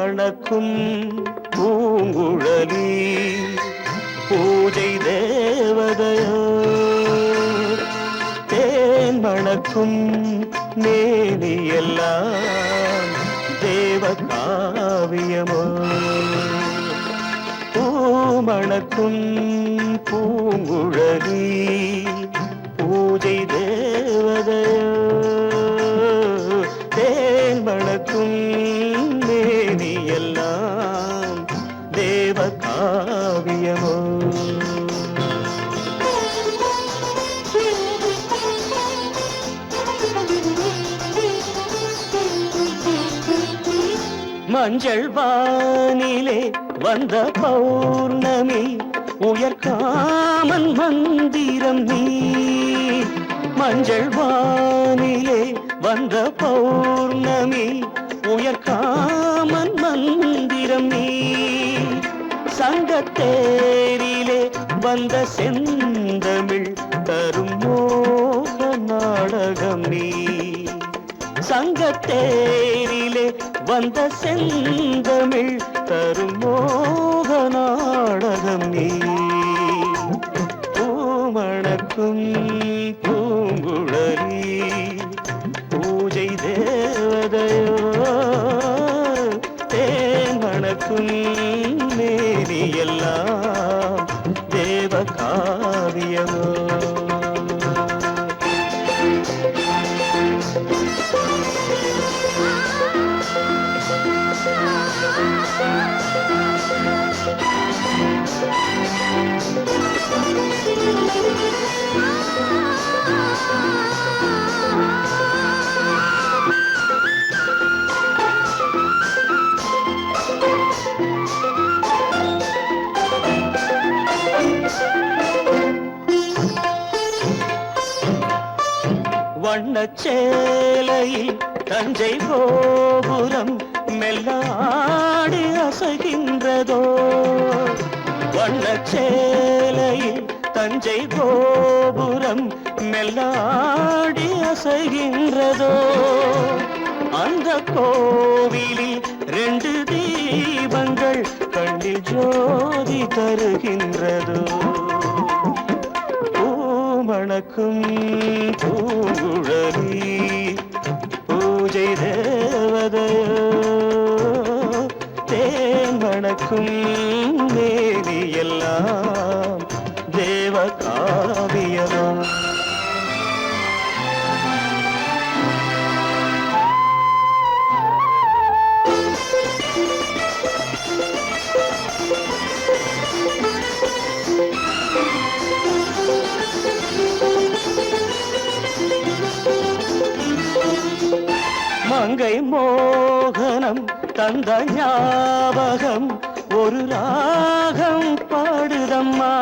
மணக்கும் பூங்குழலி பூஜை தேவதையோ தேன் மணக்கும் மேனியெல்லாம் தேவ காவியமோ பூமணக்கும் பூங்குழலி பூஜை தேவதையோ தேன் மணக்கும் மேனியெல்லாம் தேவ காவியமோ மஞ்சள் வானிலே வந்த பௌர்ணமி உயர்காமன் மந்திரம் நீ மஞ்சள் வானிலே வந்த பௌர்ணமி உயர்காமன் மந்திரம் நீ சங்கத்தேரிலே வந்த செந்தமிழ் தரும் மோக நாடகம் நீ சங்கத்தேரிலே வந்த செந்தமிழ் தரும் மோக நாடகம் நீ பூமணக்கும் பூங்குழலி பூஜை தேவதையோ தேன் மணக்கும் மேனியெல்லாம் தேவ காவியமோ வண்ணச்சேலையில் தஞ்சை கோபுரம் மெல்லாடி அசைகின்றதோ வண்ணச்சேலையில் தஞ்சை கோபுரம் மெல்லாடி அசைகின்றதோ அந்த கோவிலில் 2 தீபங்கள் கண்ணில் ஜோதி தருகின்றதோ மணக்கும் பூங்குழலி பூஜை தேவதையோ தேன் மணக்கும் மேனியெல்லாம் தேவ காவியமோ மங்கை மோகனம் தந்த ஞாபகம் ஒரு ராகம் பாடுதம்மா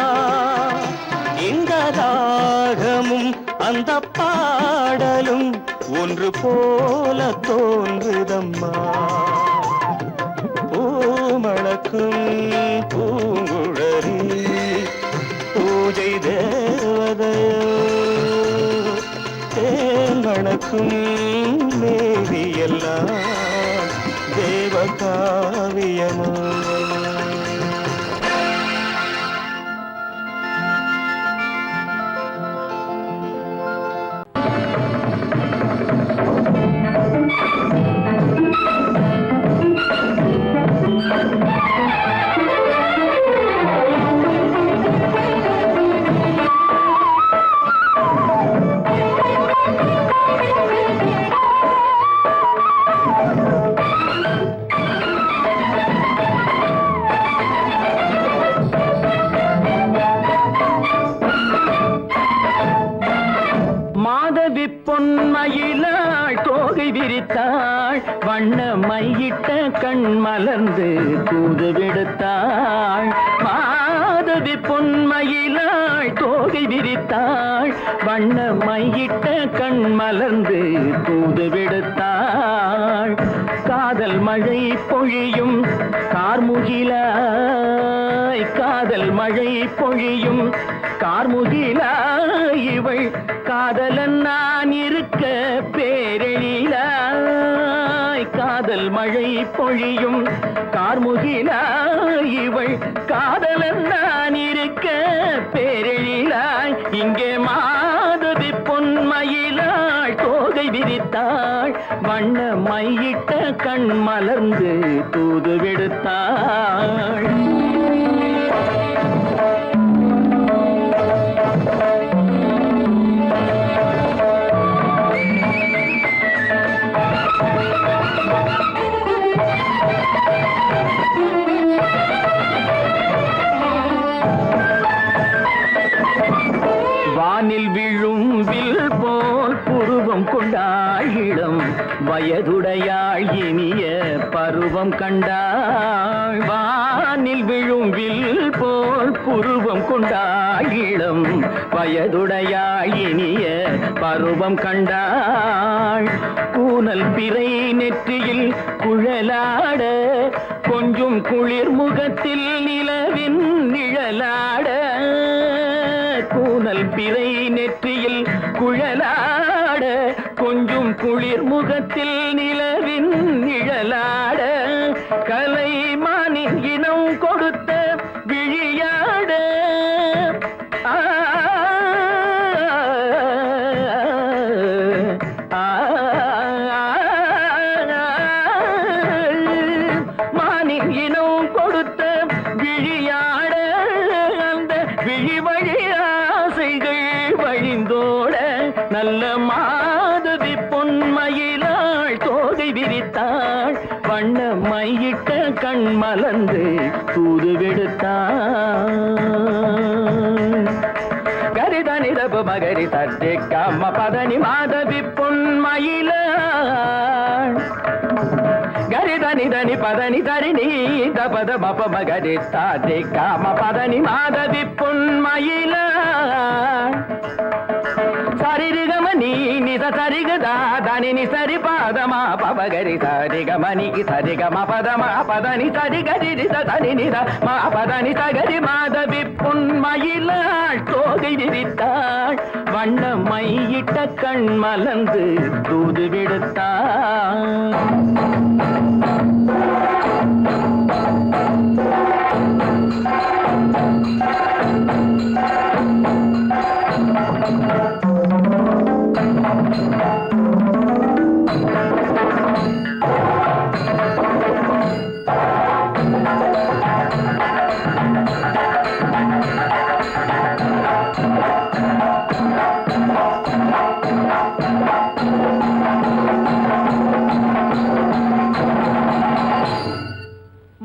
இந்த ராகமும் அந்த பாடலும் ஒன்று போல தோன்றுதம்மா பூமணக்கும் பூங்குழலி பூஜை தேவதையோ தேன் மணக்கும் மேவியெல்லாம் தேவ காவியமோ பொன்மயிலாள் தோகை விரித்தாள் வண்ண மையிட்ட கண் மலர்ந்து தூது விடுத்தாள் மாதவி பொன்மயிலாள் தோகை விரித்தாள் வண்ண மையிட்ட கண் மலர்ந்து தூது விடுத்தாள் காதல் மழை பொழியும் கார்முகிலாய் காதல் மழை பொழியும் கார்முகிலாய் இவள் காதலன் நான் இருக்க பேரெழிலாய் காதல் காதல் மழை பொழியும் கார்முகிலாய் இவள் காதலன் நான் இருக்க பேரெழிலாய் இங்கே மாதவி பொன்மயிலாள் தோகை விரித்தாள் வண்ண மையிட்ட கண் மலர்ந்து தூது விடுத்தாள். வானில் விழும் வில் போல் புருவம் கொண்டாள் இளம் வயதுடையாள் இனிய பருவம் கண்டாள். வானில் விழும் வில் போல் புருவம் கொண்டாள் இளம் வயதுடையாள் இனிய பருவம் கண்டாள். கூனல் பிறை நெற்றியில் குழலாட கொஞ்சம் குளிர் முகத்தில் நிலவின் நிழலாட. கூனல் பிறை நெற்றியில் குழலாட கொஞ்சம் குளிர் முகத்தில் நிலவின் நிழலாட. கலைமானின் இனம் கொடுத்த விழியாட. மானின் இனம் கொடுத்த விழியாட. அந்த விழி வழி ஆசைகள் வழிந்தோட நல்ல மாதவி பொன்மயிலாள் தோகை விரித்தாள் வண்ண மையிட்ட கண் மலர்ந்து தூது விடுத்தாள். கரிதனிதபு மகரி தட்டி கம்ம பதனி மாதவி பொன்மயிலாள். கரிதனிதனி பதனி தரிணி தபத மப மகரி தாட்டி கம்ம பதனி மாதவி பொன்மயிலாள். சரிகமணி நித சரிகதா தனி சரி பாதமா பபகரி சரிகமணி சரிகம பதமா பதனி சரிகரி தனி நித மா பதனி சகரி மாதவி பொன்மயிலாள் தோகை விரித்தாள் வண்ண மையிட்ட கண் மலர்ந்து தூது விடுத்தாள்.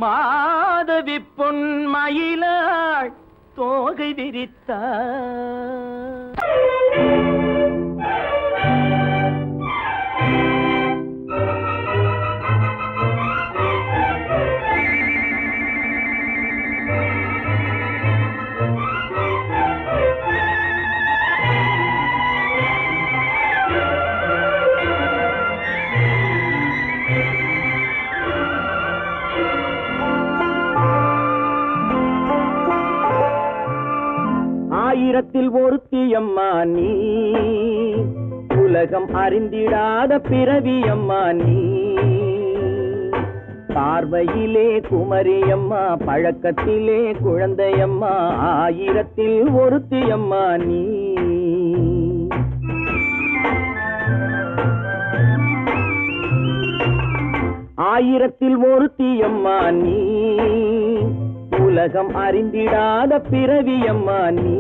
மாதவி பொன்மயிலாள் தோகை விரித்தாள். ஆயிரத்தில் ஒருத்தியம்மா நீ உலகம் அறிந்திடாத பிறவியம்மா நீ. பார்வையிலே குமரியம்மா பழக்கத்திலே குழந்தையம்மா ஆயிரத்தில் ஒருத்தியம்மா நீ. ஆயிரத்தில் ஒருத்தியம்மா நீ உலகம் அறிந்திடாத பிறவியம்மா நீ.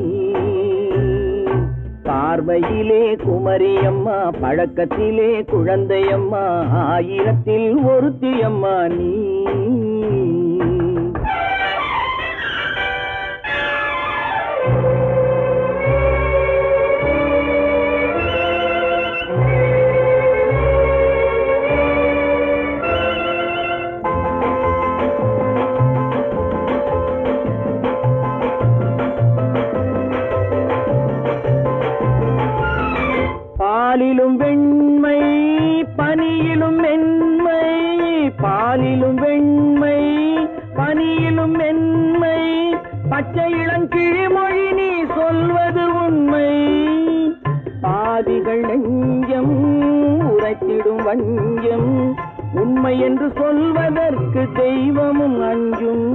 பார்வையிலே குமரியம்மா பழக்கத்திலே குழந்தையம்மா ஆயிரத்தில் ஒருத்தியம்மா நீ. பாலிலும் வெண்மை பனியிலும் மென்மை. பாலிலும் வெண்மை பனியிலும் மென்மை. பச்சை இளங்கிழிமொழி நீ சொல்வது உண்மை. பாதிகள் நெஞ்சம் உரைத்திடும் வஞ்சம் உண்மை என்று சொல்வதற்கு தெய்வமும் அஞ்சும்.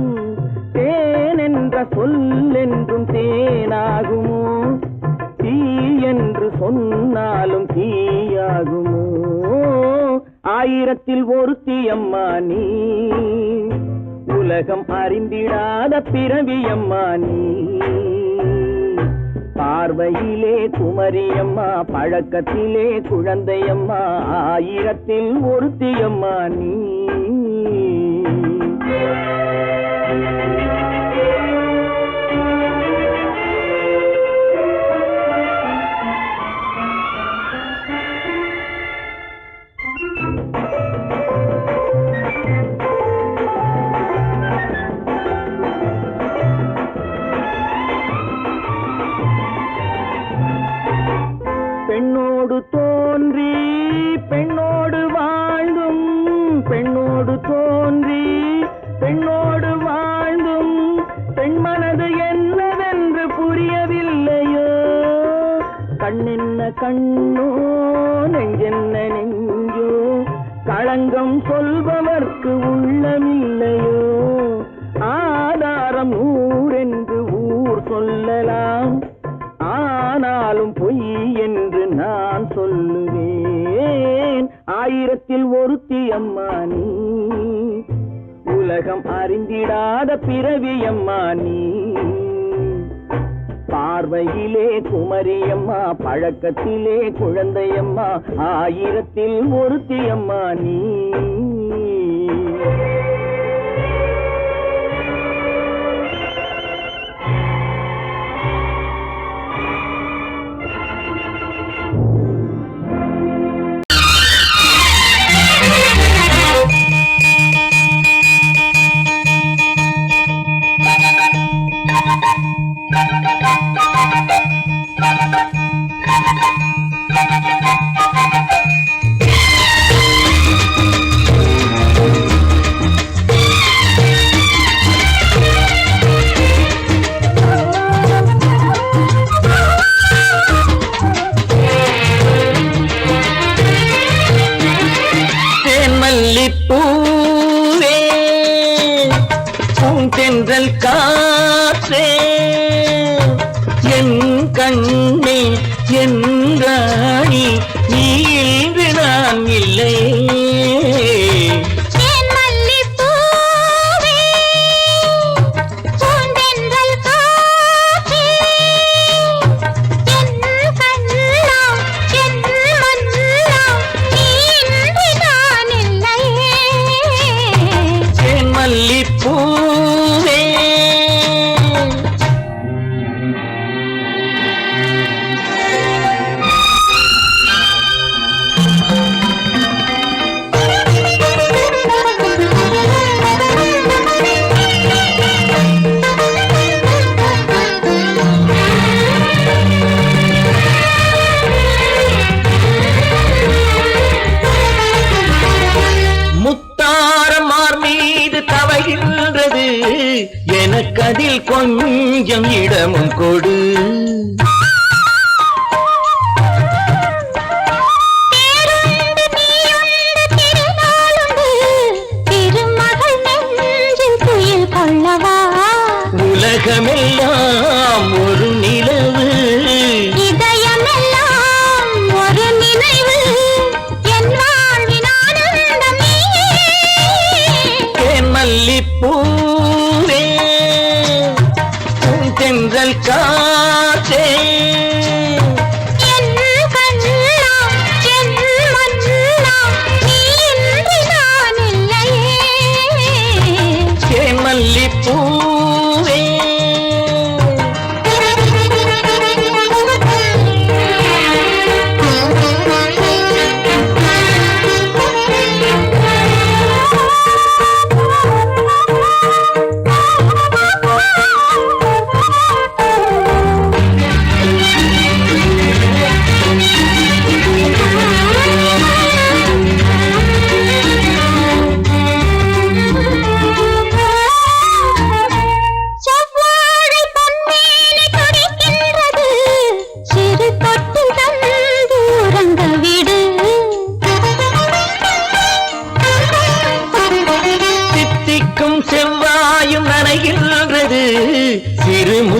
தேன் என்ற சொல் என்றும் தேனாகுமோ? தீ என்று சொன்னாலும் தீயாகுமோ? ஆயிரத்தில் ஒருத்தி அம்மா நீ, உலகம் அறிந்திடாத பிறவியம்மா நீ. பார்வையிலே குமரியம்மா, பழக்கத்திலே குழந்தையம்மா, ஆயிரத்தில் ஒருத்தியம்மா நீ. பெண்ணோடு தோன்றி பெண்ணோடு வாழ்ந்தும், பெண்ணோடு தோன்றி பெண்ணோடு வாழ்ந்தும், பெண்மனது என்னவென்று புரியவில்லையோ? கண்ணென்ன கண்ணோ, நெஞ்சென்ன நெஞ்சோ, களங்கம் சொல்பவர்க்கு உள்ளமில்லையோ? ஆதாரம் ஊரென்று ஊர் சொல்லலாம், ஆனாலும் பொய் என்று நான் சொல்லுவேன். ஆயிரத்தில் ஒருத்தி அம்மா நீ, உலகம் அறிந்திடாத பிறவியம்மா நீ. பார்வையிலே குமரியம்மா, பழக்கத்திலே குழந்தையம்மா, ஆயிரத்தில் ஒருத்தி அம்மா நீ. பூவே பூந்தென்றல் காற்றே, என் கண்ணே என் ராணி, நீ இன்று நான் இல்லை. எனக்கதில் கொஞ்சம் இடமும் கொடு. உலகமெல்லாம் ஒரு நிலவு, இதயமெல்லாம் ஒரு நினைவு, என் வாழ்வின் ஆனந்தமே. தேன் மல்லிப்பூவே தென்றல் காற்றே, என் கண்ணா என் மன்னா, நீ இன்றி நான் இல்லையே. தேன் மல்லிப்பூவே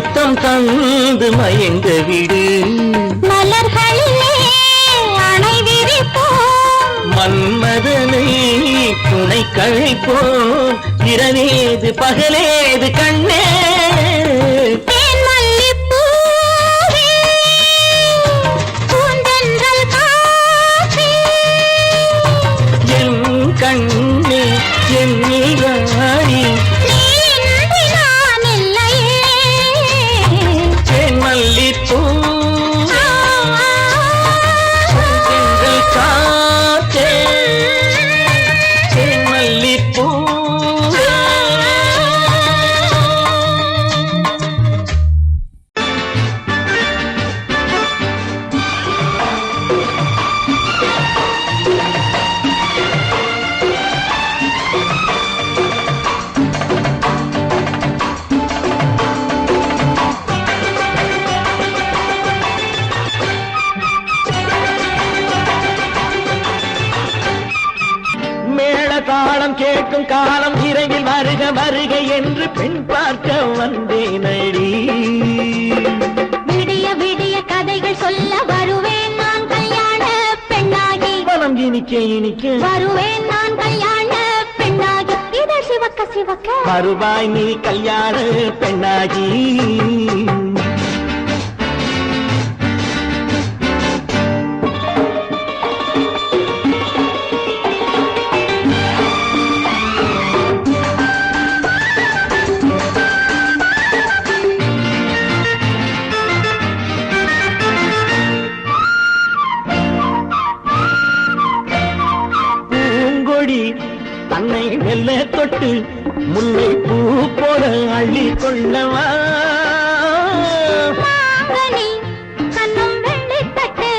முத்தம் தந்து மயங்க விடு மலர்களிலே அணை விரிப்போம் மன்மதனை துணை கழிப்போம் இரவேது பகலேது கண்ணே கண்ணே என் நீராடி மல்லிப்பூ காத்தே மல்லிப்பூ தாளம் கேட்கும் காலம் விரைவில் வருக வருக என்று பெண் பார்க்க வந்தேனடி விடிய விடிய கதைகள் சொல்ல வருவேன் நான் கல்யாண பெண்ணாகி மனம் இனிக்க இனிக்க வருவேன் நான் கல்யாண பெண்ணாகி இதழ் சிவக்க சிவக்க வருவாய் நீ கல்யாண பெண்ணாகி தன்னை மெல்ல தொட்டு முல்லை பூ போல அள்ளி கொள்ளவா கண்ணும் வெள்ளி தட்டு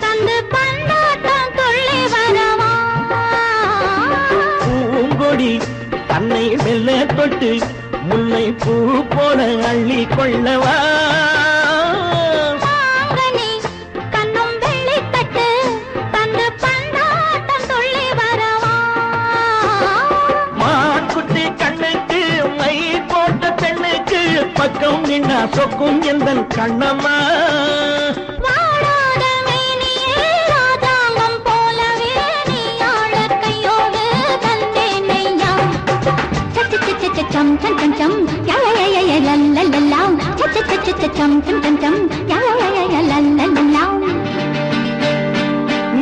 தந்து பந்தாட்டம் துள்ளி வரவா பூங்கொடி தன்னை மெல்ல தொட்டு முல்லை பூ போல அள்ளி கொள்ளவா பக்கம் நின்னா சொக்கும் எந்தன் கண்ணம்மா வாடாத மேனியே ராஜாங்கம் போலவே நீ ஆள கையோடு தந்தேனையா சச்ச சச்ச சம் சம் சம் சம் யா யா யா யா லல்லல்லா சச்ச சச்ச சம் சம் சம் சம் யா யா யா யா லல்லல்லா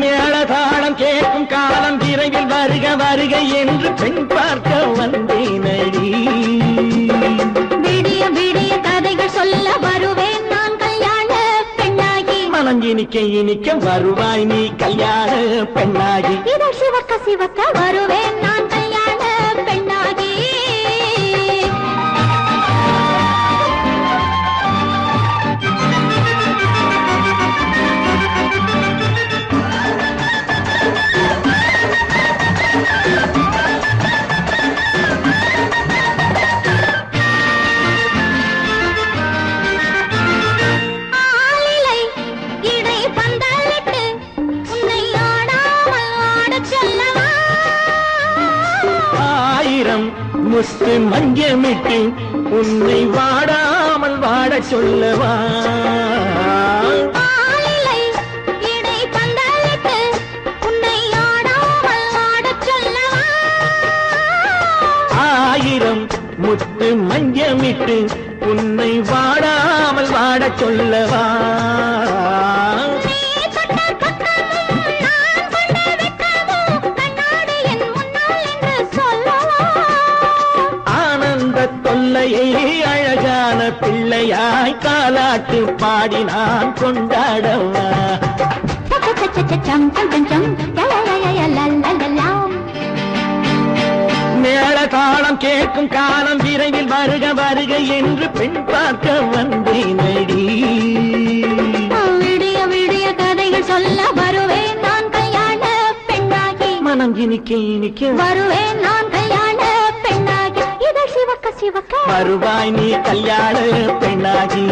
மேளதாளம் கேட்கும் காலம் விரைவில் வருக வருக என்று பெண் பார்க்க வந்தேனடி விடிய விடிய கதைகள் சொல்ல வருவேன் நான் கல்யாண பெண்ணாகி மனம் இனிக்க இனிக்க வருவாய் நீ கல்யாண பெண்ணாகி இதழ் சிவக்க சிவக்க வருவேன் நான் கல்யாண பெண்ணாகி முத்து மஞ்சமிட்டு உன்னை வாடாமல் வாட சொல்லவா ஆயிரம் முத்து மஞ்சமிட்டு உன்னை வாடாமல் வாட சொல்லவா தொல்லையை அழகான பிள்ளையாய் காலாட்டு பாடி நான் கொண்டாடவா மேள தாளம் கேட்கும் காலம் விரைவில் வருக வருக என்று பெண் பார்க்க வந்தேனடி விடிய விடிய கதைகள் சொல்ல வருவேன் நான் கல்யாண பெண்ணாகி மனம் இனிக்க இனிக்க வருவேன் நான் கல்யாண பெண்ணாகி இதழ் சிவக்க சிவக்க வருவாய் நீ கல்யாண பெண்ணாகி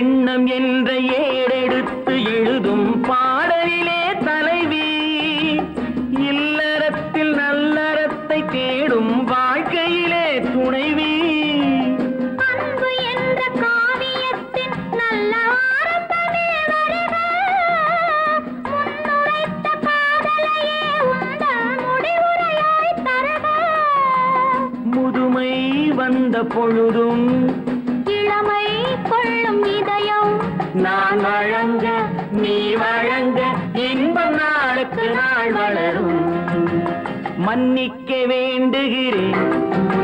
எண்ணம் என்ற ஏடெடுத்து எழுதும் பாடலிலே தலைவி இல்லறத்தில் நல்லறத்தை தேடும் வாழ்க்கையிலே துணைவி அன்பு என்ற காவியத்தின் நல்ல ஆரம்பமே வருக முன்னுரைத்த காதலையே உந்தன் முடிவுரையாய் தருக முதுமை வந்த பொழுதும் இளமை கொள்ளும் இதயம் நான் வழங்க நீ வழங்க இன்பம் நாளுக்கு நாள் வளரும் மன்னிக்க வேண்டுகிறேன்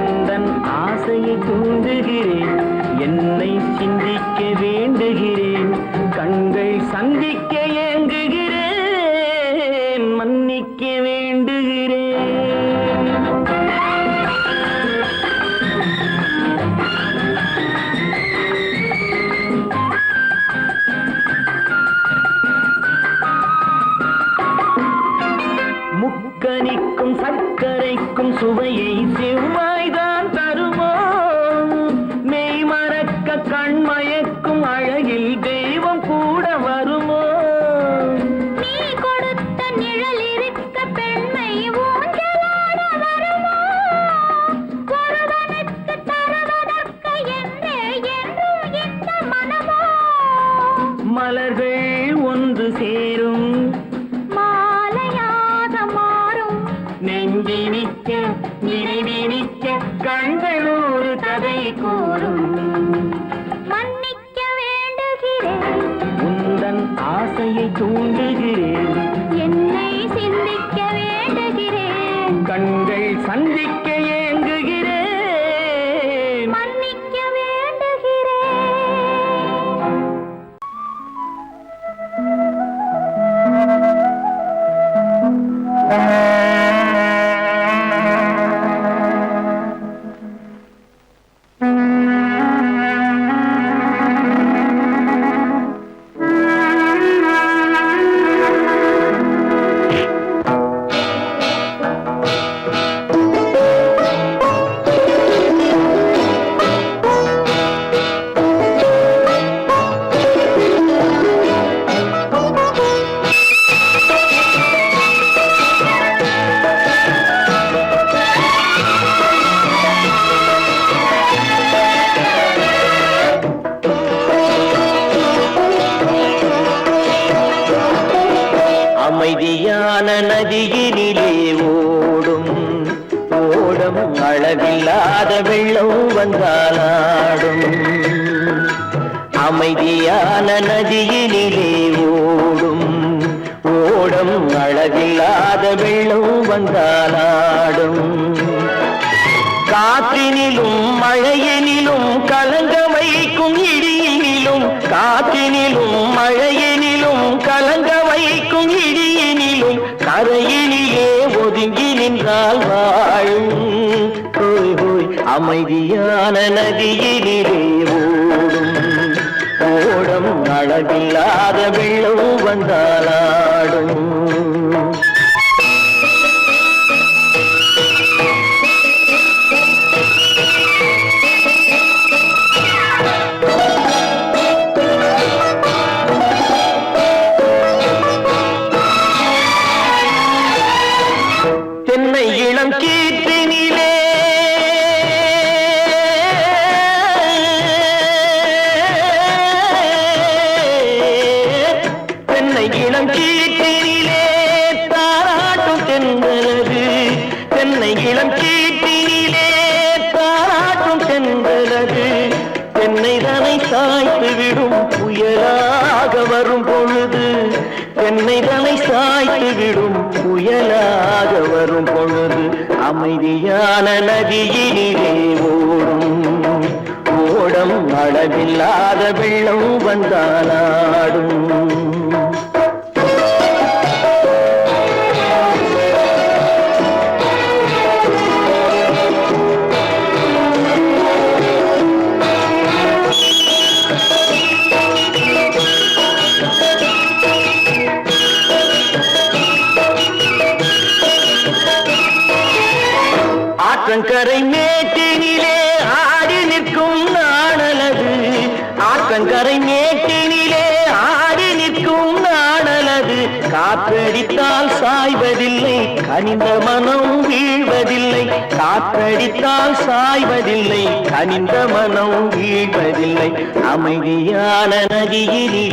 உந்தன் ஆசையை தூண்டுகிறேன் என்னை சிந்திக்க வேண்டுகிறேன் கண்கள் சந்திக்க ஏங்குகிறேன் மன்னிக்க வேண்டுகிறேன் முக்கனிக்கும் சர்க்கரைக்கும் சுவையை செவ்வாய்தான் தருமோ மெய் மறக்க கண்மயக்கும் அழகில் தெய்வம் கூட வருமோ நீ கொடுத்த நிழல் இருக்க பெண்மை ஊஞ்சலாட வருமோ ஒருவனுக்கு தருவதற்கு என்றே என்றும் இந்த மனமோ மலர்கள் ஒன்று சேரும் மாலையாக மாறும் நெஞ்சினிக்க நினைவினிக்க கண்கள் ஒரு கதை கூறும் மன்னிக்க வேண்டுகிறேன் உந்தன் ஆசையை தூண்டுகிறேன் என்னை சிந்திக்க வேண்டுகிறேன் கண்கள் சந்திக்க ஏங்குகிறேன் மன்னிக்க வேண்டுகிறேன் அமைதியான நதியினிலே ஓடும் ஓடம் அளவில்லாத வெள்ளம் வந்தாலாடும் அமைதியான நதியினிலே ஓடும் ஓடம் அளவில்லாத வெள்ளம் வந்தாலாடும் காற்றினிலும் மழையினிலும் கலங்க வைக்கும் இடியினிலும் காற்றினிலும் மழையினிலும் கலங்க வைக்கும் இடியினிலும் கரையினிலே ஒதுங்கி நின்றால் வாழும் ஹோய் ஹோய் அமைதியான நதியினிலே ஓடும் ஓடம் அளவில்லாத வெள்ளம் வந்தாலாடும் தென்னை இளம் கீற்றினிலே தென்னை இளம் கீற்றினிலே தாராட்டும் தென்றலது தென்னை இளம் கீற்றினிலே தாராட்டும் தென்றலது தென்னை தனை சாய்த்து விடும் புயலாக வரும் பொழுது தென்னை தனை சாய்த்து விடும் புயலாக வரும் பொழுது அமைதியான நதியினிலே ஓடும் ஓடம் அளவில்லாத வெள்ளம் வந்தாலாடும் ஆற்றங்கரை மேட்டினிலே ஆடி நிற்கும் நாணலது ஆற்ற ஆற்றங்கரை மேட்டினிலே ஆடி நிற்கும் நாணலது காற்றடித்தால் சாய்வதில்லை கனிந்த மனம் வீழ்வதில்லை காற்றடித்தால் சாய்வதில்லை கனிந்த மனம் வீழ்வதில்லை அமைதியான நதியிலே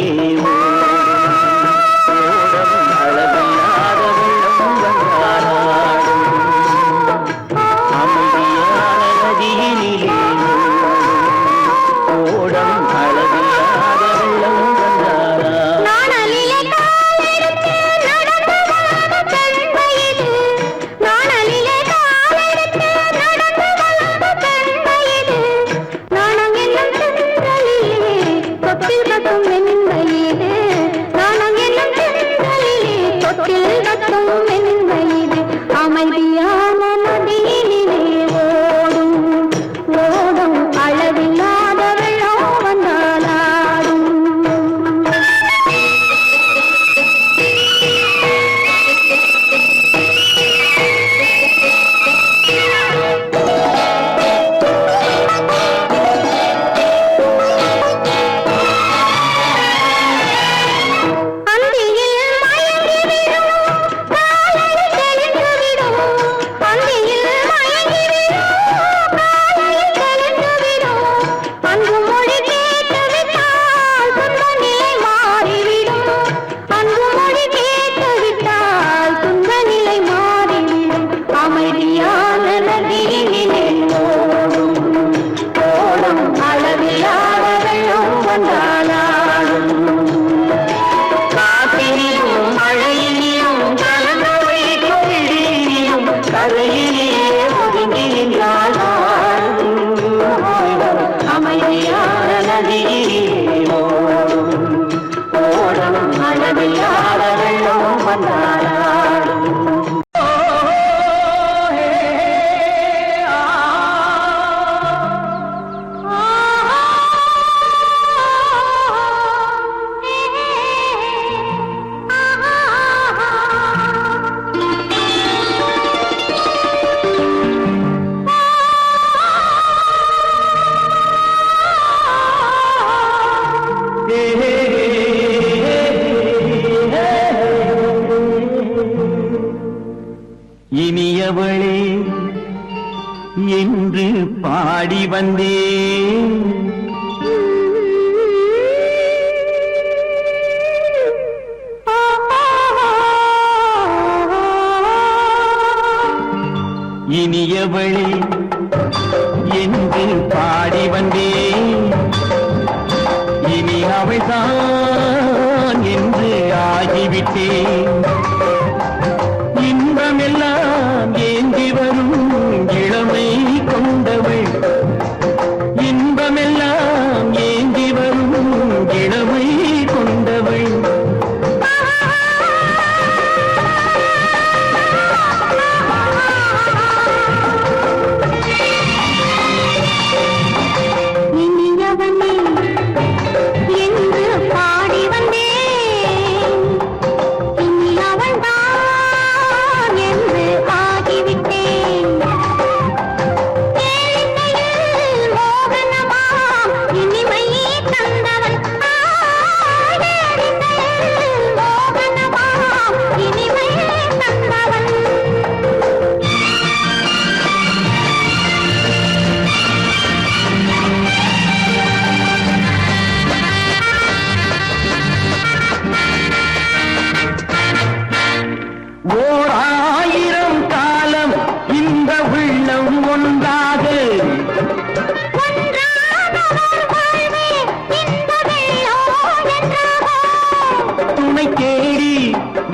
இனியவளே என்று பாடி வந்தேன் இனியவளே என்று பாடி வந்தேன் இனி அவள்தான் என்று ஆகிவிட்டேன் இன்பமெல்லாம் ஏந்தி வரும் இளமை கொண்டவள் இன்பமெல்லாம் ஏந்தி வரும் இளமை கொண்டவள்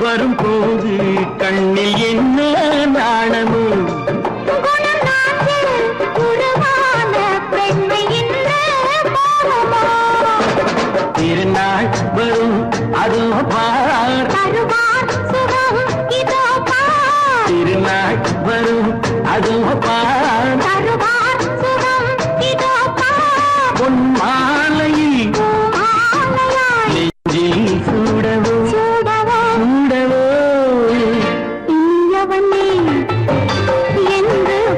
வரும்போது கண்ணில் என்ன நாணமோ திருநாள் வரும் அதோ பார் திருநாள் வரும் அதோ பார் பொன் மாலையில் நெஞ்சில் சூடவோ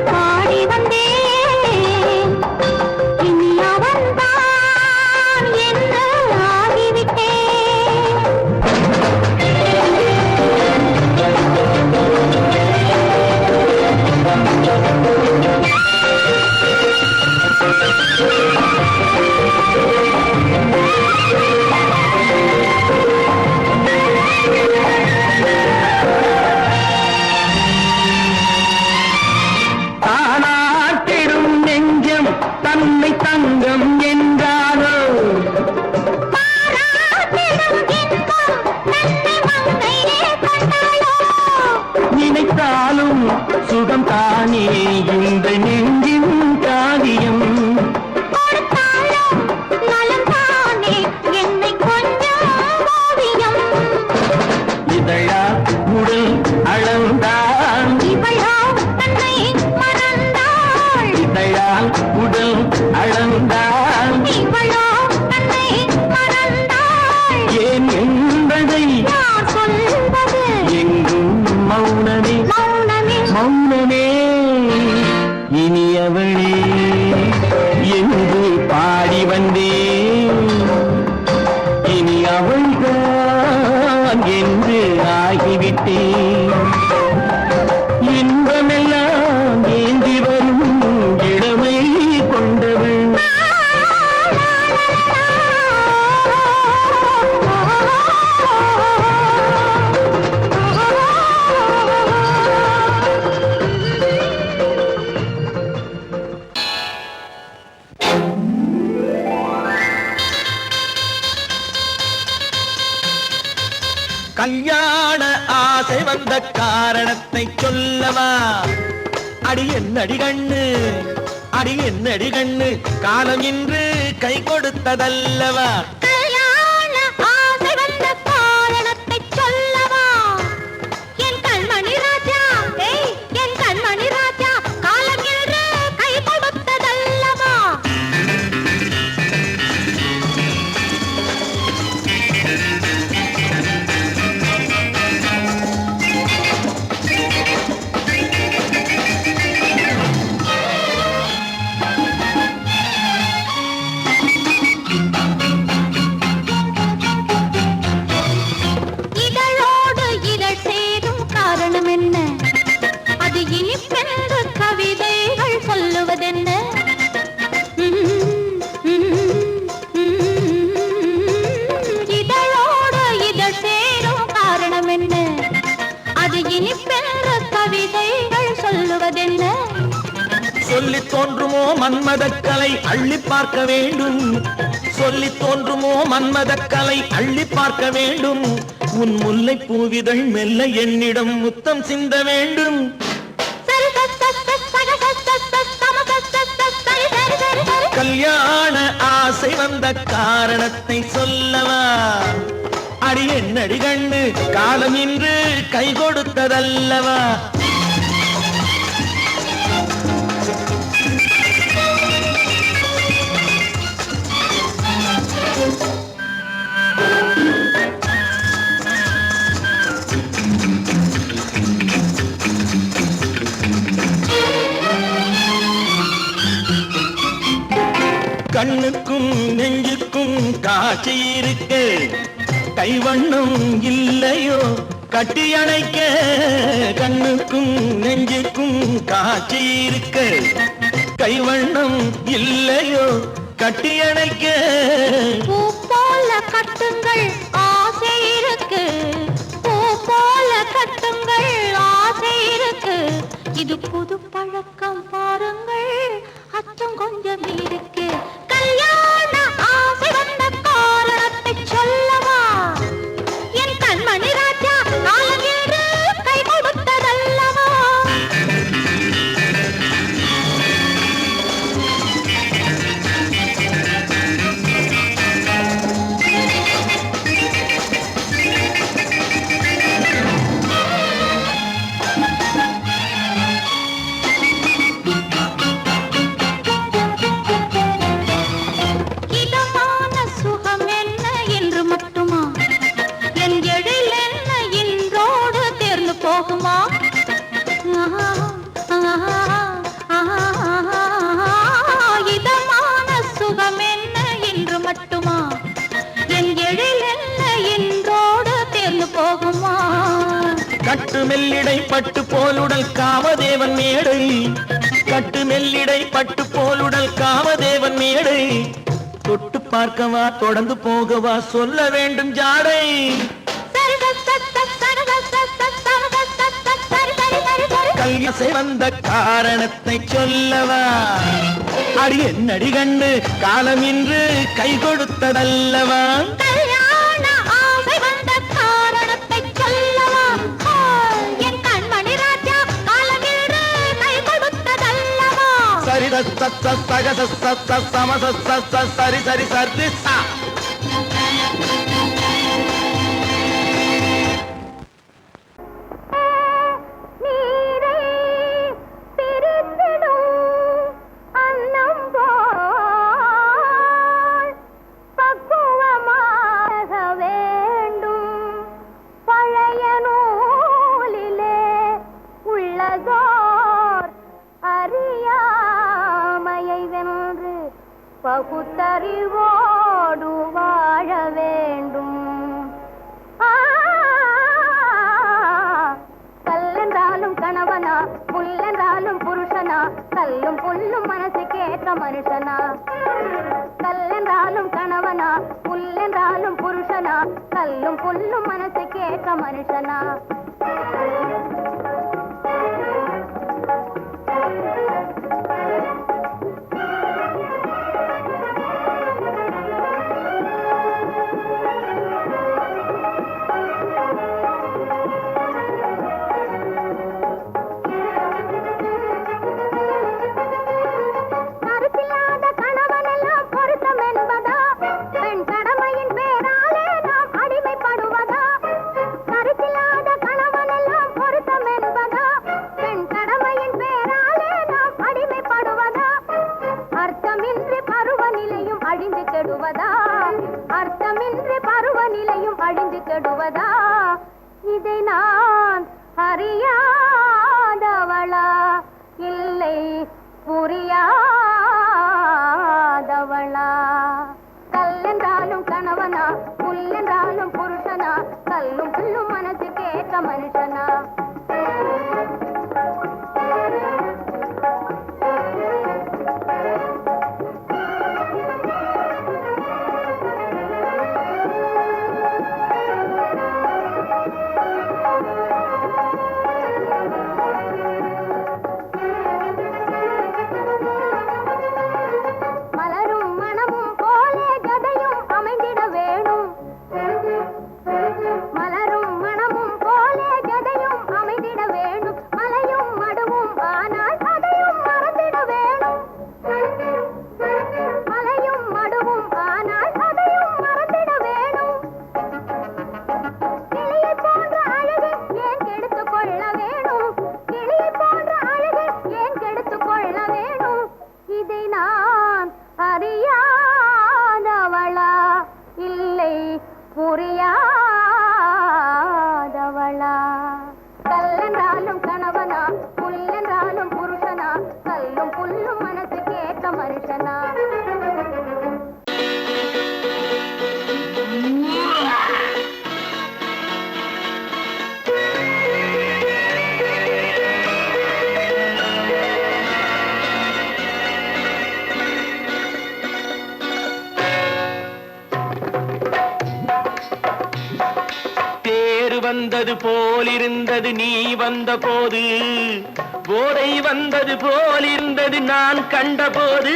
பாடி வந்தேன் இனி அவன்தான் விட்டேன். இன்பமெல்லாம் ஏந்தி வரும் இளமை கொண்டவள். கல்யாண ஆசை வந்த காரணத்தை சொல்லவா? அடி என்னடி கண்ணு, அடி என்னடி கண்ணு, காலம் இன்று கை கொடுத்ததல்லவா? கல்யாண ஆசை வந்த காரணத்தை சொல்லவா? என் கண்மணி ராஜா, என் கண்மணி ராஜா, காலம் இன்று கை கொடுத்ததல்லவா? சொல்லி தோன்றுமோ மன்மதக்கலை அள்ளி பார்க்க வேண்டும். சொல்லி தோன்றுமோ மன்மதக்கலை அள்ளி பார்க்க வேண்டும். உன் முல்லை பூவிதழ் மெல்ல என்னிடம் முத்தம் சிந்த வேண்டும். கல்யாண ஆசை வந்த காரணத்தை சொல்லவா? அடி என்னடி கண்ணு, காலம் இன்று கை கொடுத்ததல்லவா? கண்ணுக்கும் நெஞ்சுக்கும் காட்சி இருக்க, கைவண்ணம் இல்லையோ கட்டி அணைக்க? கண்ணுக்கும் நெஞ்சுக்கும் காட்சி இருக்க, கைவண்ணம் இல்லையோ கட்டி அணைக்க? பூ போல கட்டுங்கள் ஆசை இருக்கு, பூ போல கட்டுங்கள் ஆசை இருக்கு. இது புது பழக்கம் பாருங்கள், அச்சம் கொஞ்சம் இருக்கு. கல்யாண ஆசை வந்த காரணத்தை சொல்லவா? என் கண்மணி ராஜா, காலம் என்று கை கொடுத்ததல்லவா? இதமான சுகம் என்ன என்று மட்டுமா? என் எழில் என்ன என்றோடு தேர்ந்து போகுமா? கட்டு மெல்லிடை பட்டு போலுடல் காமதேவன் மேடை, கட்டு மெல்லிடை பட்டு போலுடல் காமதேவன் மேடை. தொட்டு பார்க்கவா தொடர்ந்து போகவா சொல்ல வேண்டும் ஜாடை. கல்யாசை வந்த காரணத்தை சொல்லவா? அடி என்னடி கண்டு, காலம் இன்று கை கொடுத்ததல்லவா? கல்யாண ஆசை வந்த காரணத்தை சொல்லவா? என் கண்மணி ராஜா, காலம் இன்று கை கொடுத்ததல்லவா? சரி சக சம சரி சரி சரி சா. பகுத்தறிவோடு கல்லும் புல்லும் மனசுக்கேற்ற மனுஷனா கல்லென்றாலும் கணவனா புல்லென்றாலும் புருஷனா கல்லும் புல்லும் மனசுக்கேற்ற மனுஷனா அர்த்தமின்றி பருவநிலையும் அழிந்து கெடுவதா இதை நான் அறியாதவளா இல்லை புரியாதவளா கல்லென்றாலும் கணவனா புல்லென்றாலும் புருஷனா கல்லும் புல்லும் மனசுக்கேற்ற மனுஷனா அறியாதவளா இல்லை புரியாதவளா கல்லென்றாலும் கணவனா புல்லென்றாலும் புருஷனா கல்லும் புல்லும் மனசுக்கேற்ற மனுஷனா வந்தது போலிருந்தது நீ வந்த போது போதை வந்தது போலிருந்தது நான் கண்டபோது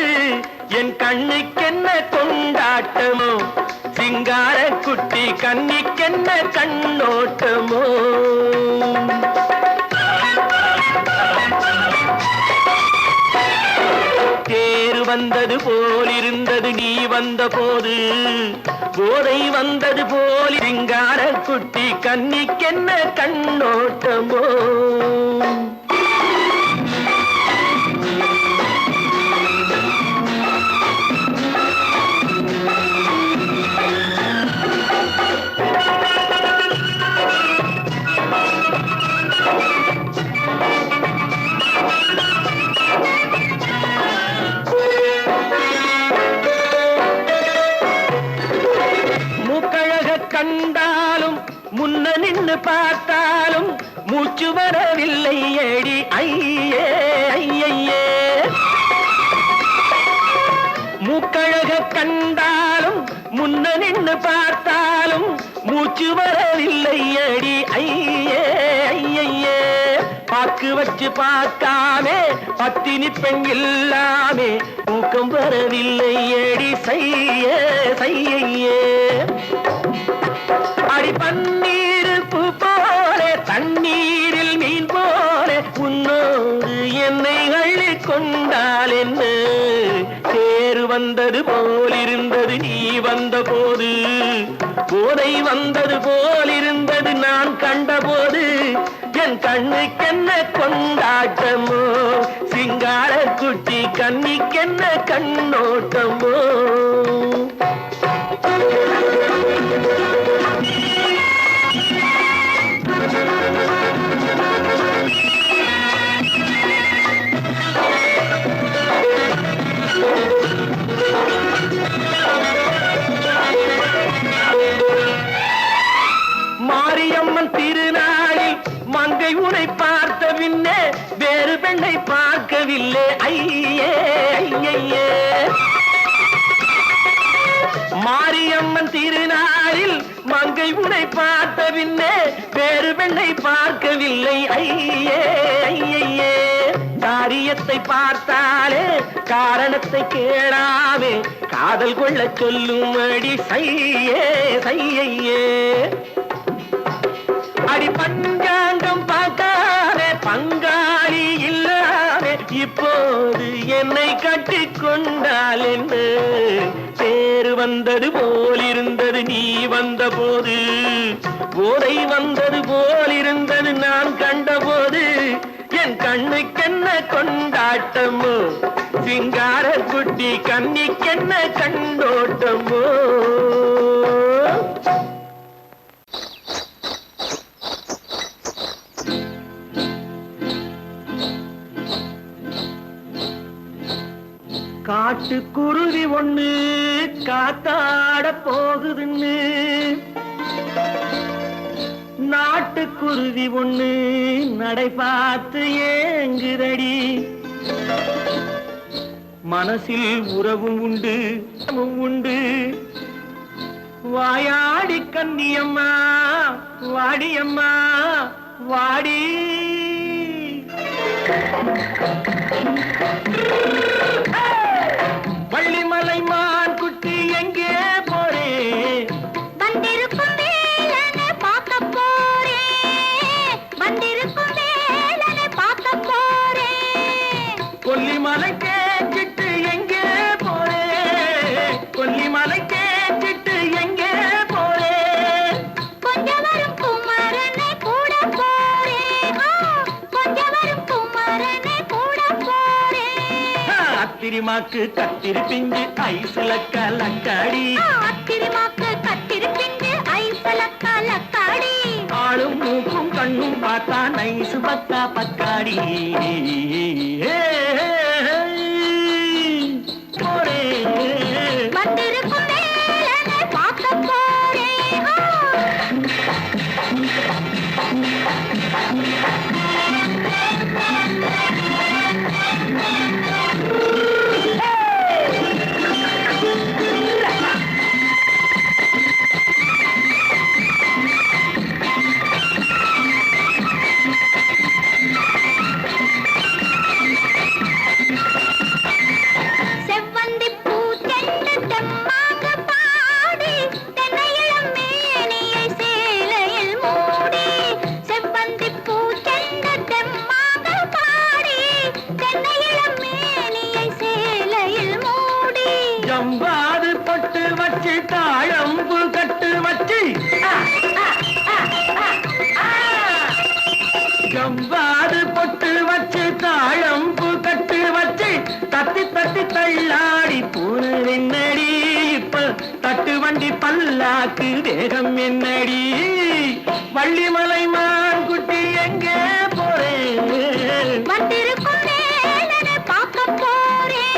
என் கண்ணுக்கென்ன கொண்டாட்டமோ சிங்கார குட்டி கண்ணிக்கென்ன கண்ணோட்டமோ தேர் வந்தது போலிருந்தது நீ வந்த போது போதை வந்தது போல் சிங்கார குட்டி கண்ணிக்கென்ன கண்ணோட்டமோ கண்டாலும் முன்ன நின்று பார்த்தாலும் மூச்சு வரவில்லை ஏடி ஐயே ஐயே மூக்கழக கண்டாலும் முன்ன நின்று பார்த்தாலும் மூச்சு வரவில்லை ஏடி ஐயே ஐயே பாக்கு வச்சு பார்க்காமே பத்தினி பெண் இல்லாமே தூக்கம் வரவில்லை ஏடி செய்யே செய்யே அடி பன்னீர் பூ போல தண்ணீரில் மீன் போல உன்னோடு என்னை அள்ளி கொண்டால் என்ன தேர் வந்தது போலிருந்தது நீ வந்த போது போதை வந்தது போலிருந்தது நான் கண்டபோது என் கண்ணுக்கென்ன கொண்டாட்டமோ சிங்கார குட்டி கண்ணிக்கென்ன கண்ணோட்டமோ மாரியம்மன் திருநாளில் மங்கை உனை பார்த்த பின்னே வேறு பெண்ணை பார்க்கவில்லை ஐயே ஐயே. மாரியம்மன் திருநாளில் மங்கை உன்னை பார்த்த பின்னே வேறு பெண்ணை பார்க்கவில்லை ஐயே ஐயே. காரியத்தை பார்த்தாலே காரணத்தை கேளாமே காதல் கொள்ள சொல்லும் அடி சையே சையே. அடி பஞ்சாங்கம் பார்த்தாலே பங்காளி இல்லாமே இப்போது என்னை கட்டி கொண்டால் என்று பேரு வந்தது போலிருந்தது நீ வந்த போது, போதை வந்தது போலிருந்தது நான் கண்டபோது. என் கண்ணுக்கென்ன கொண்டாட்டமோ சிங்கார குட்டி கண்ணிக்கென்ன கண்டோட்டமோ. காட்டுக்குருவி ஒண்ணு காத்தாட போகுதுன்னு நாட்டுக்குருவி ஒண்ணு நடை பார்த்து ஏங்குதடி. மனசில் உறவும் உண்டு உண்டு. வாயாடி கன்னியம்மா வாடியம்மா வாடி. வள்ளிமலை மான் குட்டி எங்கே போறே? வந்திருக்கும் வேலனை பார்க்க போறேன், வந்திருக்கும் வேலனை பார்க்க போறேன். கொல்லிமலை கேட்டுட்டு எங்கே போறே? கொல்லிமலை கேட்டுட்டு எங்கே போறே? கொஞ்சம் வரும் குமரனை கூட போறேன், கொஞ்சம் வரும் குமரனை கூட போறேன். அத்திரிமாக்கு கத்திரி பிஞ்சு ஐசுல கலக்காடி, அத்திரிமாக்கு கத்திரி பிஞ்சு ஐசுல கலக்காடி. ஆளும் மூக்கும் கண்ணும் பார்த்தா நைசு பக்கா பக்காடி. போரே வந்திருக்கும் வேலனை பார்க்க போறேன். செவ்வந்தி பூ தென்ன தெம்மாக பாடி தென்னையிளம் மேனியை சேலையில் மூடி. செவ்வந்தி பூ தென்ன தெம்மாக பாடி தென்னையிளம் மேனியை சேலையில் மூடி. ஜம்பாது பொட்டு வச்சு தாழம்பு கட்டு வச்சு, ஜம்பாது பொட்டு வச்சு தாழம்பு கட்டு வச்சு தட்டி தட்டி தள்ளாடி போன என்னடி. இப்ப தட்டு வண்டி பல்லாக்கு வேகம் என்னடி. வள்ளிமலை மான் குட்டி எங்கே போறேன்? வந்திருக்கும் வேலனை பார்க்க போறேன்.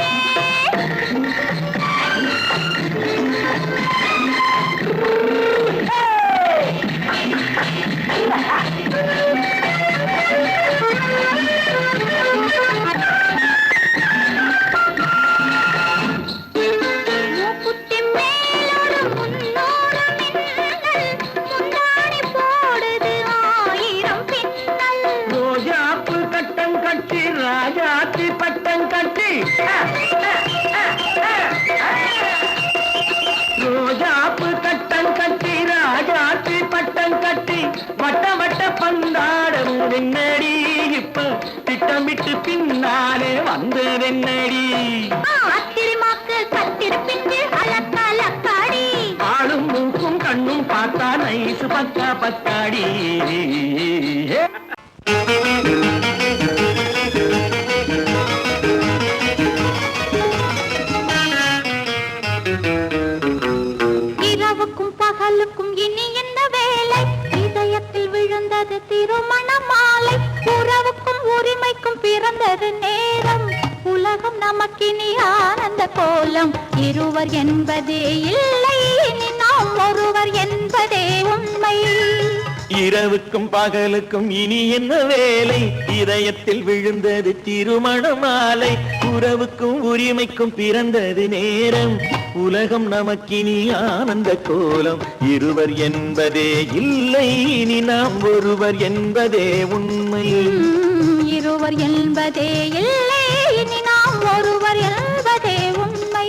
மூக்குத்தி மேலோடு முன்னோடு மின்னல், முந்தாணி போடுது ஆயிரம் பின்னல். ரோஜாப்பு கட்டம் கட்டி ராஜாத்தி பட்டம் கட்டி, ரோஜாப்பு கட்டம் கட்டி ராஜாத்தி பட்டம் கட்டி வட்ட வட்ட பந்தாடம் வெண்ணடி. இப்ப திட்டமிட்டு பின்னாலே வந்து வெண்ணடி. அத்திரிமாக்கு கத்திரி பிஞ்சு அலக்காடி. ஆளும் மூக்கும் கண்ணும் பார்த்தா நைசு பக்கா பக்காடி. இரவுக்கும் பகலுக்கும் இனி என்ன வேலை? இதயத்தில் விழுந்தது திருமண மாலை. உறவுக்கும் உரிமைக்கும் பிறந்தது நேரம். உலகம் நமக்கினி ஆனந்த கோலம். இருவர் என்பதே இல்லை, இனி நாம் ஒருவர் என்பதே உண்மை. இரவுக்கும் பகலுக்கும் இனி என்ன வேலை இதயத்தில் விழுந்தது திருமண மாலை உறவுக்கும் உரிமைக்கும் பிறந்தது நேரம் உலகம் நமக்கினி ஆனந்த கோலம் இருவர் என்பதே இல்லை இனி நாம் ஒருவர் என்பதே உண்மை இருவர் என்பதே இல்லை இனி நாம் ஒருவர் என்பதே உண்மை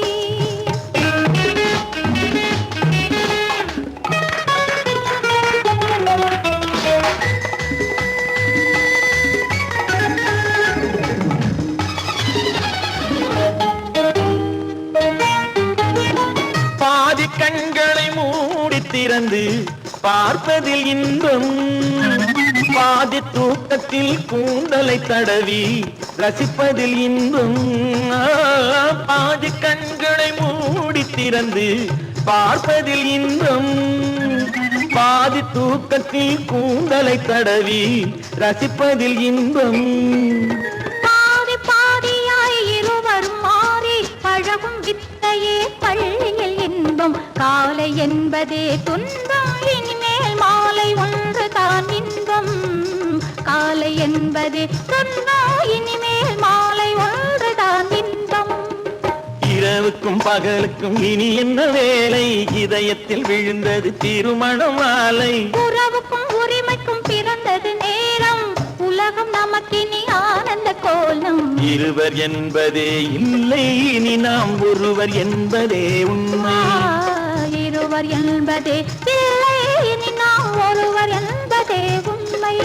பாதி கண்களை மூடி திறந்து பார்ப்பதில் இன்பம் பாதி தூக்கத்தில் கூந்தலை தடவி ரசிப்பதில் இன்பம் பாதி கண்களை மூடி திறந்து பார்ப்பதில் இன்பம் பாதி தூக்கத்தில் கூந்தலை தடவி ரசிப்பதில் இன்பம் பாதி பாதியாய் இருவரும் மாறி பழகும் வித்தையே பள்ளியில் இன்பம் காலை என்பதே துன்பம் இனிமேல் மாலை ஒன்று தான் இன்பம் காலை என்பதே துன்பம் இனிமேல் மாலை ஒன்று தான் இன்பம் இரவுக்கும் பகலுக்கும் இனி என்ன வேலை இதயத்தில் விழுந்தது திருமண மாலை உறவுக்கும் உரிமைக்கும் பிறந்தது நேரம் உலகம் நமக்கினி ஆனந்த கோலம் இருவர் என்பதே இல்லை இனி நாம் ஒருவர் என்பதே உண்மை இருவர் என்பதே இல்லை இனி நாம் ஒருவர் என்பதே உண்மை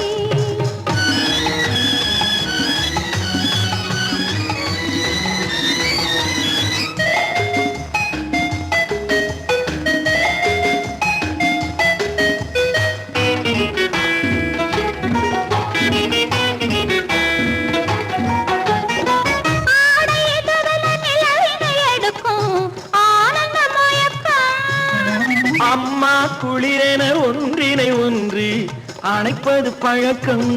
அம்மா குளிரென ஒன்றினை ஒன்று அணைப்பது பழக்கம்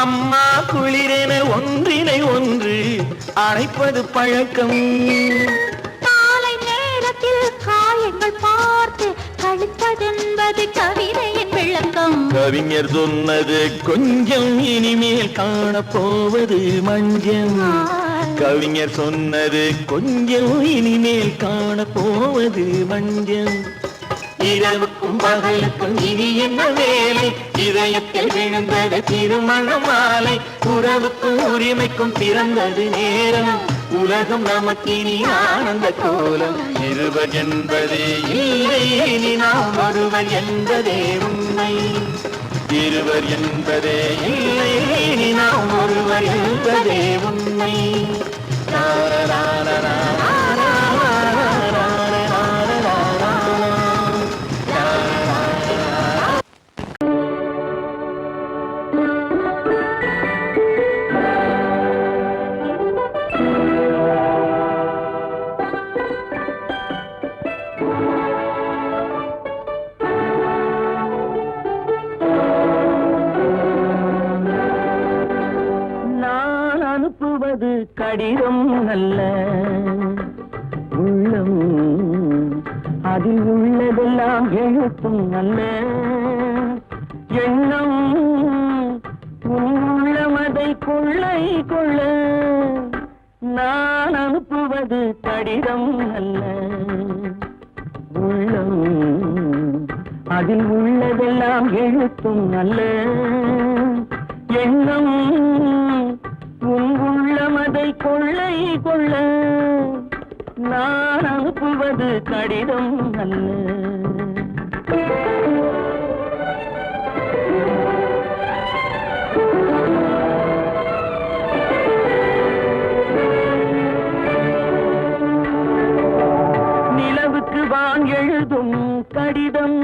அம்மா குளிரென ஒன்றினை ஒன்று அணைப்பது பழக்கம் காலை நேரத்தில் காயங்கள் பார்த்து கழிப்பதென்பது கவிதையின் விளக்கம் கவிஞர் சொன்னது கொஞ்சம் இனிமேல் காணப்போவது மஞ்சம் கவிஞர் சொன்னது கொஞ்சம் இனிமேல் காணப்போவது மஞ்சம் இரவுக்கும் பகலுக்கும் இனி என்ன வேலை இதயத்தில் விழுந்தது திருமண மாலை உறவுக்கும் உரிமைக்கும் பிறந்தது நேரம் உலகம் நமக்கினி ஆனந்த கோலம் இருவர் என்பதே இல்லை இனி நாம் ஒருவர் என்பதே உண்மை இருவர் என்பதே இல்லை இனி நாம் ஒருவர் என்பதே உண்மை அனுப்புவது கடிதம் அல்ல உள்ளம் அதில் உள்ளதெல்லாம் எழுத்தும் அல்ல எண்ணம் உள்ளமதை கொள்ளை கொள்ள நான் அனுப்புவது கடிதம் அல்ல உள்ளம் அதில் உள்ளதெல்லாம் எழுத்தும் அல்ல எண்ணம் உள்ளமதை கொள்ளை கொள்ள நான் அனுப்புவது கடிதம் அல்ல நிலவுக்கு வான் எழுதும் கடிதம்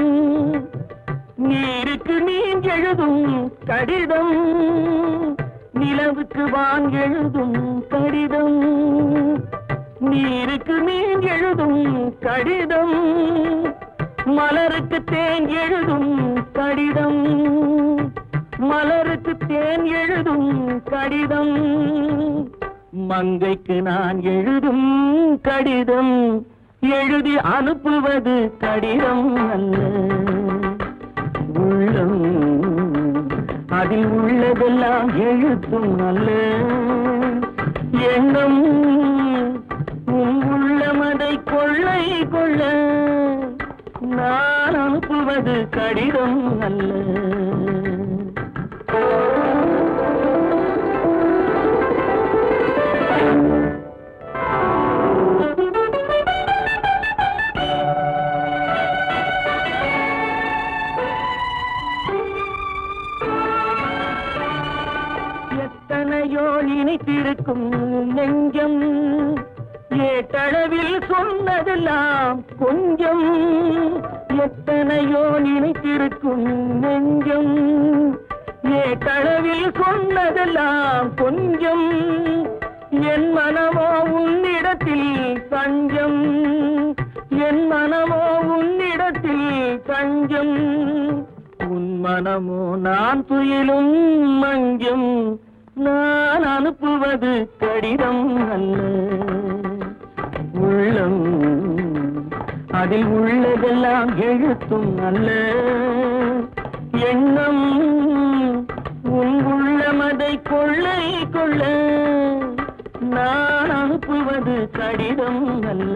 நீருக்கு நீர் எழுதும் கடிதம் நிலவுக்கு வான் எழுதும் கடிதம் நீருக்கு மீன் எழுதும் கடிதம் மலருக்கு தேன் எழுதும் கடிதம் மலருக்கு தேன் எழுதும் கடிதம் மங்கைக்கு நான் எழுதும் கடிதம் எழுதி அனுப்புவது கடிதம் அல்ல, உள்ளம் அதில் உள்ளதெல்லாம் எழுத்தும் அல்ல, எண்ணம் உன் உள்ளமதை கொள்ளை கொள்ள நான் அனுப்புவது கடிதம் அல்ல. எத்தனையோ நினைத்திருக்கும் நெஞ்சம் ஏட்டளவில் சொன்னதெல்லாம் கொஞ்சம், எத்தனையோ நினைத்திருக்கும் நெஞ்சம் ஏட்டளவில் சொன்னதெல்லாம் கொஞ்சம், என் மனமோ உன்னிடத்தில் தஞ்சம், என் மனமோ உன்னிடத்தில் தஞ்சம், உன் மனமோ நான் துயிலும் மஞ்சம், நான் அனுப்புவது கடிதம் அல்ல, உள்ளம் அதில் உள்ளதெல்லாம் எழுத்தும் அல்ல, எண்ணம் உன் உள்ளமதை கொள்ளை கொள்ள நான் அனுப்புவது கடிதம் அல்ல.